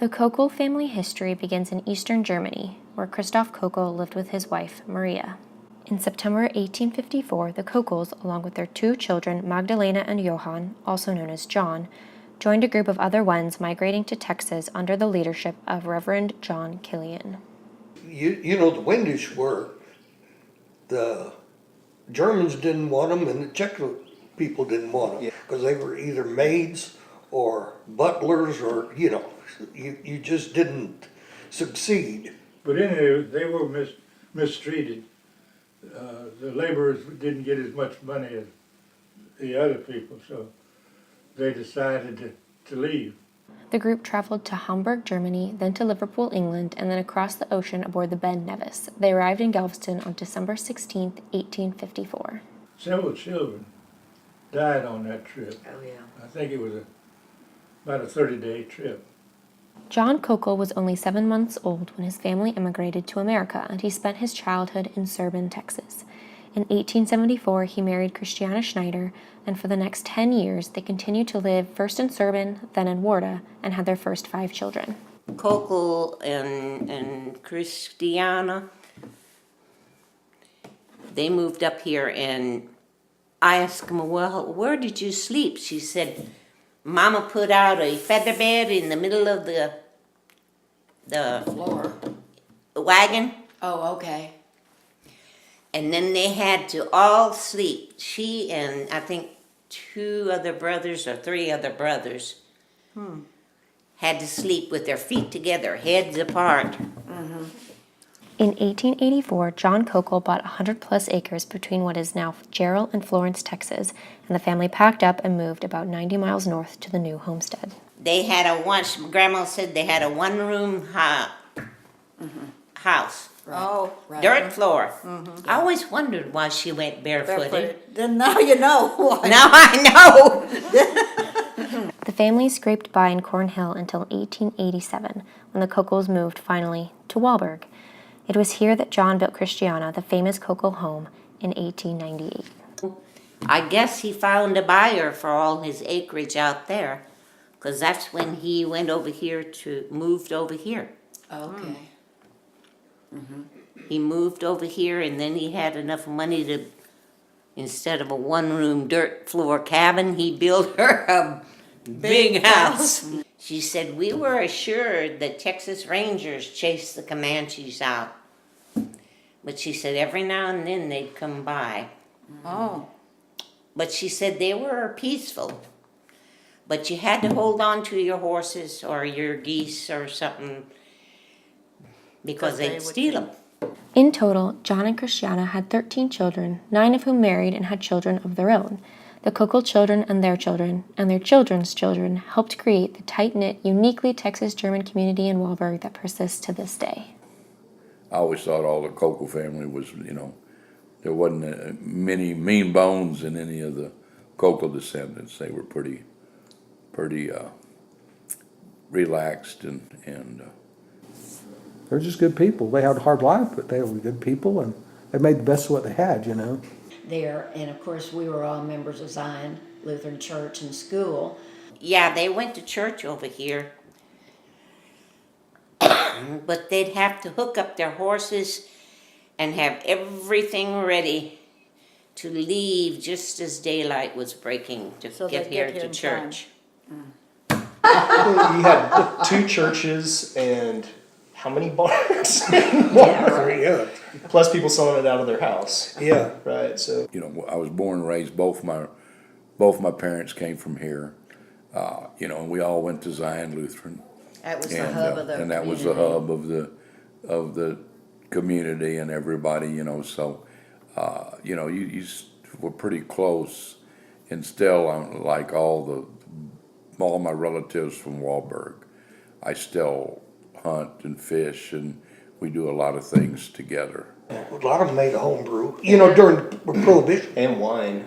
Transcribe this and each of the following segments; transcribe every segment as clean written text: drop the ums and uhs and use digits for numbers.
The Kokel family history begins in eastern Germany, where Christoph Kokel lived with his wife, Maria. In September 1854, the Kokels, along with their two children, Magdalena and Johann, also known as John, joined a group of other Wends migrating to Texas under the leadership of Reverend John Killian. You know, the Wendish were, the Germans didn't want them and the Czech people didn't want them because they were either maids or butlers or, you just didn't succeed. But anyway, they were mistreated. The laborers didn't get as much money as the other people, so they decided to leave. The group traveled to Hamburg, Germany, then to Liverpool, England, and then across the ocean aboard the Ben Nevis. They arrived in Galveston on December 16, 1854. Several children died on that trip. Oh, yeah. I think it was about a 30-day trip. John Kokel was only 7 months old when his family immigrated to America, and he spent his childhood in Serban, Texas. In 1874, he married Christiana Schneider, and for the next 10 years, they continued to live first in Serban, then in Warda, and had their first 5 children. Kokel and Christiana, they moved up here, and I asked them, well, where did you sleep? She said, Mama put out a feather bed in the middle of the floor. wagon, Oh, okay. and then they had to all sleep. She and I think 2 other brothers or 3 other brothers had to sleep with their feet together, heads apart. In 1884, John Kokel bought 100-plus acres between what is now Jarrell and Florence, Texas, and the family packed up and moved about 90 miles north to the new homestead. They had Grandma said they had a one-room house. Right. Oh, right. Dirt floor. I always wondered why she went barefooted. Then now you know why. Now I know. The family scraped by in Cornhill until 1887, when the Kokels moved finally to Walburg. It was here that John built Christiana, the famous Kokel home, in 1898. I guess he found a buyer for all his acreage out there, because that's when he moved over here. Okay. He moved over here, and then he had enough money to, instead of a one-room dirt floor cabin, he built her a big house. She said, we were assured that Texas Rangers chased the Comanches out. But she said every now and then they'd come by. Oh. But she said they were peaceful. But you had to hold on to your horses or your geese or something because they'd steal them. In total, John and Christiana had 13 children, 9 of whom married and had children of their own. The Kokel children and their children's children helped create the tight-knit, uniquely Texas-German community in Walburg that persists to this day. I always thought all the Kokel family was, there wasn't many mean bones in any of the Kokel descendants. They were pretty relaxed and They're just good people. They had a hard life, but they were good people, and they made the best of what they had, There, and of course we were all members of Zion Lutheran Church and school. Yeah, they went to church over here. But they'd have to hook up their horses and have everything ready to leave just as daylight was breaking to So get they'd here get here to in church. You had 2 churches and how many barns? Yeah. Plus people selling it out of their house. Yeah. Right, so. I was born and raised, both my parents came from here, and we all went to Zion Lutheran. That was the hub of the and that was the hub of the community and everybody, so, you were pretty close, and still, like all my relatives from Walburg, I still hunt and fish, and we do a lot of things together. A lot of them made a home brew, during Prohibition. And wine.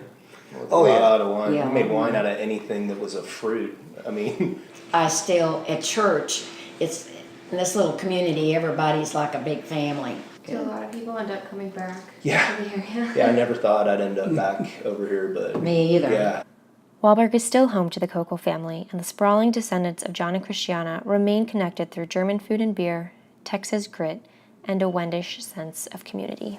Oh, yeah. A lot of wine. Yeah. We made wine out of anything that was a fruit. I mean. I still, at church, it's in this little community, everybody's like a big family. Do a lot of people end up coming back Yeah. to the area? Yeah, I never thought I'd end up back over here, but. Me either. Yeah. Walburg is still home to the Kokel family, and the sprawling descendants of John and Christiana remain connected through German food and beer, Texas grit, and a Wendish sense of community.